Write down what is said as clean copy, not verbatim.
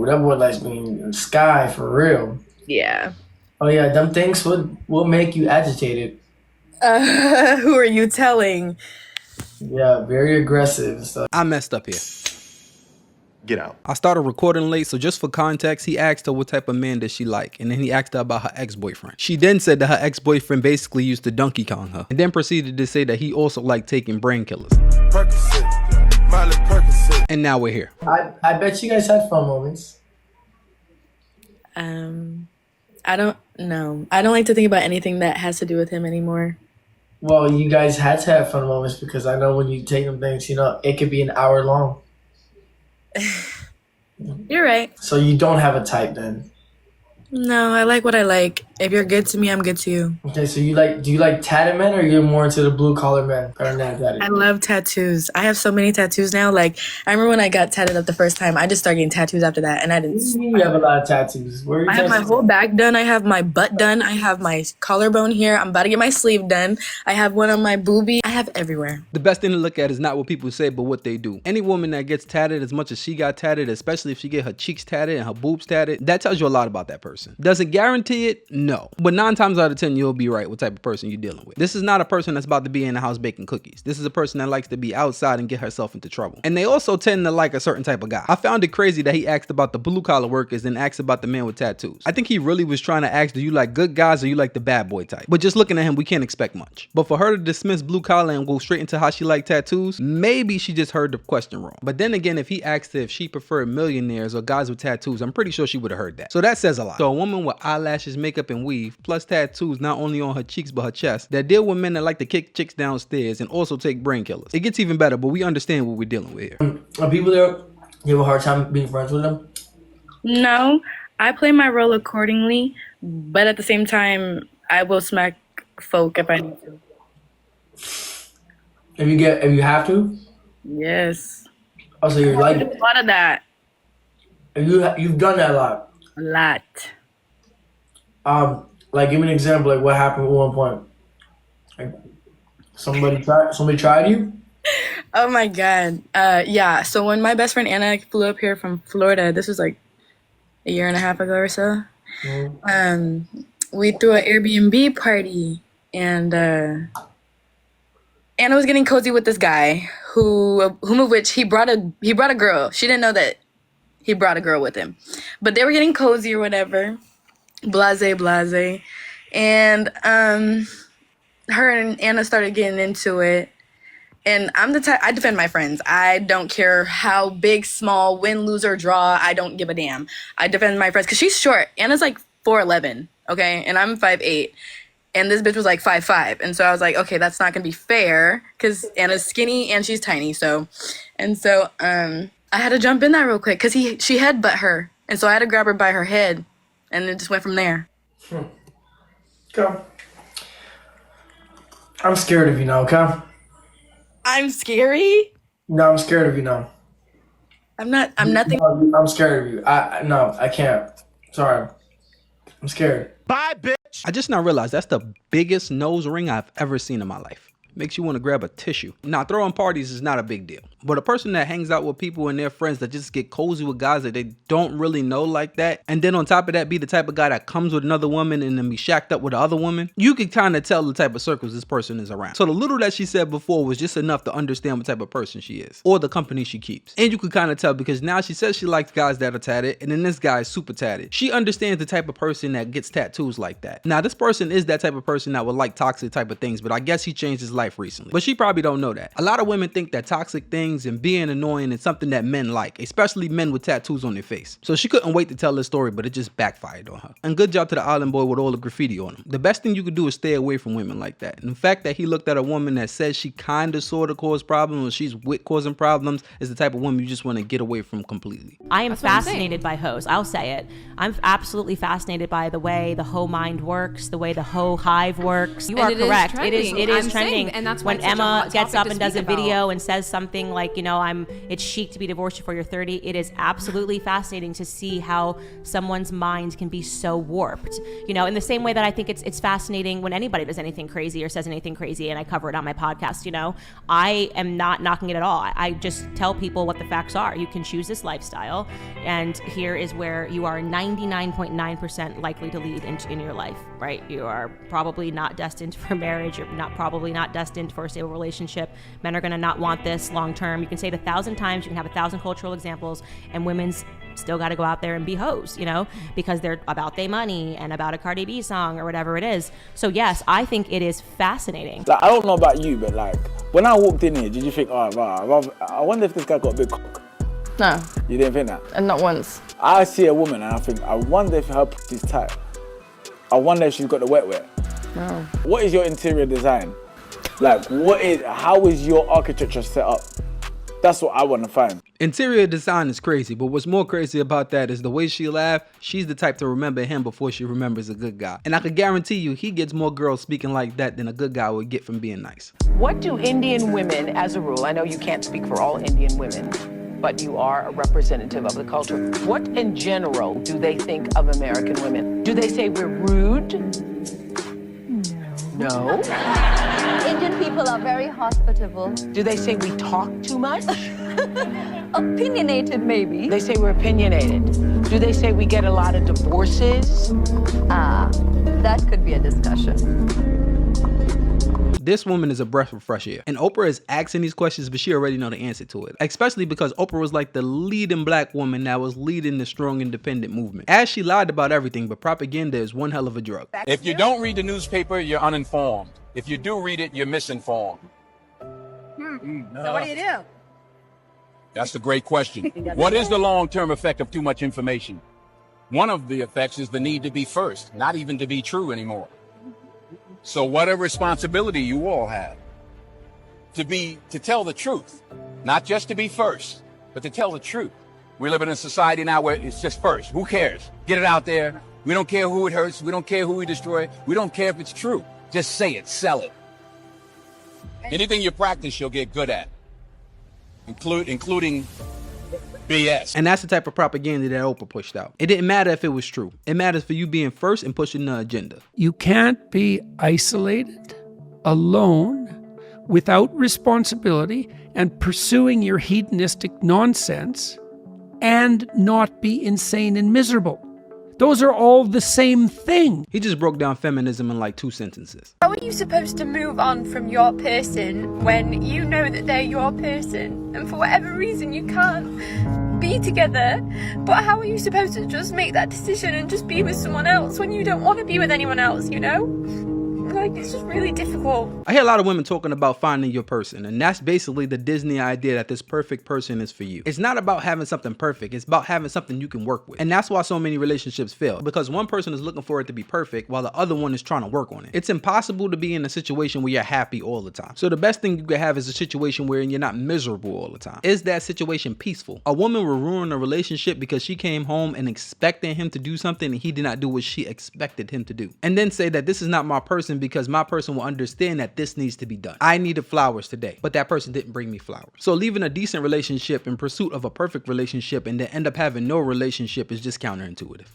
that boy likes being in the sky for real. Yeah. Oh yeah, them things will make you agitated. Who are you telling? Yeah, very aggressive. So I messed up here. Get out. I started recording late, so just for context, he asked her what type of man does she like, and then he asked her about her ex-boyfriend. She then said that her ex-boyfriend basically used to Donkey Kong her, and then proceeded to say that he also liked taking brain killers. And now we're here. I bet you guys had fun moments. I don't know. I don't like to think about anything that has to do with him anymore. Well, you guys had to have fun moments because I know when you take them things, it could be an hour long. You're right. So you don't have a type then? No, I like what I like. If you're good to me, I'm good to you. Okay, so do you like tatted men or you're more into the blue collar men? Or not tatted? I love tattoos. I have so many tattoos now. Like, I remember when I got tatted up the first time, I just started getting tattoos after that, and I didn't. What do you mean you have a lot of tattoos? Where are your I have my tattoos? whole back done. I have my butt done. I have my collarbone here. I'm about to get my sleeve done. I have one on my boobie. I have everywhere. The best thing to look at is not what people say, but what they do. Any woman that gets tatted as much as she got tatted, especially if she get her cheeks tatted and her boobs tatted, that tells you a lot about that person. Does it guarantee it? No. But 9 times out of 10, you'll be right what type of person you're dealing with. This is not a person that's about to be in the house baking cookies. This is a person that likes to be outside and get herself into trouble. And they also tend to like a certain type of guy. I found it crazy that he asked about the blue collar workers and asked about the man with tattoos. I think he really was trying to ask, do you like good guys or you like the bad boy type? But just looking at him, we can't expect much. But for her to dismiss blue collar and go straight into how she liked tattoos, maybe she just heard the question wrong. But then again, if he asked her if she preferred millionaires or guys with tattoos, I'm pretty sure she would have heard that. So that says a lot. So a woman with eyelashes, makeup, and weave, plus tattoos not only on her cheeks but her chest, that deal with men that like to kick chicks downstairs and also take brain killers. It gets even better, but we understand what we're dealing with here. Are people there, you have a hard time being friends with them? No, I play my role accordingly, but at the same time, I will smack folk if I need to. If you have to? Yes. Oh, so you're like I do a lot of that. you've done that a lot. A lot. Like give me an example. Like what happened at one point? Like somebody tried you? Oh my God. Yeah. So when my best friend Anna flew up here from Florida, this was like a year and a half ago or so. We threw an Airbnb party, and Anna was getting cozy with this guy whom of which he brought a girl. She didn't know that he brought a girl with him, but they were getting cozy or whatever. Blase. And her and Anna started getting into it. And I'm the type, I defend my friends. I don't care how big, small, win, lose, or draw. I don't give a damn. I defend my friends because she's short. Anna's like 4'11", okay? And I'm 5'8". And this bitch was like 5'5". And so I was like, okay, that's not going to be fair because Anna's skinny and she's tiny. So I had to jump in that real quick because she headbutt her. And so I had to grab her by her head. And it just went from there. Okay. I'm scared of you now, okay? I'm scary? No, I'm scared of you now. I'm nothing. I'm scared of you. I can't. Sorry. I'm scared. Bye, bitch. I just now realized that's the biggest nose ring I've ever seen in my life. Makes you want to grab a tissue. Now, throwing parties is not a big deal. But a person that hangs out with people and their friends that just get cozy with guys that they don't really know like that, and then on top of that be the type of guy that comes with another woman and then be shacked up with the other woman, you can kind of tell the type of circles this person is around. So the little that she said before was just enough to understand what type of person she is, or the company she keeps. And you could kind of tell because now she says she likes guys that are tatted, and then this guy is super tatted. She understands the type of person that gets tattoos like that. Now, this person is that type of person that would like toxic type of things, but I guess he changed his life recently. But she probably don't know that. A lot of women think that toxic things and being annoying is something that men like, especially men with tattoos on their face. So she couldn't wait to tell this story, but it just backfired on her. And good job to the island boy with all the graffiti on him. The best thing you could do is stay away from women like that. And the fact that he looked at a woman that says she kind of sort of caused problems or she's with causing problems is the type of woman you just want to get away from completely. I am fascinated by hoes. I'll say it. I'm absolutely fascinated by the way the hoe mind works, the way the hoe hive works. You are correct. It is trending. And that's when Emma gets up and does a video and says something like, you know, it's chic to be divorced before you're 30. It is absolutely fascinating to see how someone's mind can be so warped, you know, in the same way that I think it's fascinating when anybody does anything crazy or says anything crazy, and I cover it on my podcast. You know, I am not knocking it at all. I just tell people what the facts are. You can choose this lifestyle, and here is where you are 99.9% likely to lead in your life, right? You are probably not destined for marriage. You're probably not destined for a stable relationship. Men are going to not want this long term. You can say it 1,000 times. You can have 1,000 cultural examples, and women's still got to go out there and be hoes, you know, because they're about their money and about a Cardi B song or whatever it is. So yes, I think it is fascinating. Like, I don't know about you, but like, when I walked in here, did you think, oh, wow, I wonder if this guy got a big cock? No. You didn't think that? And not once. I see a woman and I think, I wonder if her pussy's tight. I wonder if she's got the wet. No. What is your interior design? Like, how is your architecture set up? That's what I want to find. Interior design is crazy, but what's more crazy about that is the way she laughed. She's the type to remember him before she remembers a good guy. And I can guarantee you, he gets more girls speaking like that than a good guy would get from being nice. What do Indian women, as a rule, I know you can't speak for all Indian women, but you are a representative of the culture. What in general do they think of American women? Do they say we're rude? No. Indian people are very hospitable. Do they say we talk too much? Opinionated, maybe. They say we're opinionated. Do they say we get a lot of divorces? That could be a discussion. This woman is a breath of fresh air. And Oprah is asking these questions, but she already know the answer to it. Especially because Oprah was like the leading black woman that was leading the strong independent movement. As she lied about everything, but propaganda is one hell of a drug. If you don't read the newspaper, you're uninformed. If you do read it, you're misinformed. So what do you do? That's a great question. What is the long-term effect of too much information? One of the effects is the need to be first, not even to be true anymore. So what a responsibility you all have to tell the truth, not just to be first, but to tell the truth. We live in a society now where it's just first. Who cares? Get it out there. We don't care who it hurts. We don't care who we destroy. We don't care if it's true. Just say it, sell it. Anything you practice, you'll get good at, including BS. And that's the type of propaganda that Oprah pushed out. It didn't matter if it was true. It matters for you being first and pushing the agenda. You can't be isolated, alone, without responsibility, and pursuing your hedonistic nonsense, and not be insane and miserable. Those are all the same thing. He just broke down feminism in like 2 sentences. How are you supposed to move on from your person when you know that they're your person and for whatever reason you can't be together? But how are you supposed to just make that decision and just be with someone else when you don't want to be with anyone else, you know? Like, it's just really difficult. I hear a lot of women talking about finding your person, and that's basically the Disney idea that this perfect person is for you. It's not about having something perfect, it's about having something you can work with. And that's why so many relationships fail, because one person is looking for it to be perfect while the other one is trying to work on it. It's impossible to be in a situation where you're happy all the time. So the best thing you can have is a situation where you're not miserable all the time. Is that situation peaceful? A woman will ruin a relationship because she came home and expecting him to do something and he did not do what she expected him to do. And then say that this is not my person because my person will understand that this needs to be done. I needed flowers today, but that person didn't bring me flowers. So leaving a decent relationship in pursuit of a perfect relationship and then end up having no relationship is just counterintuitive.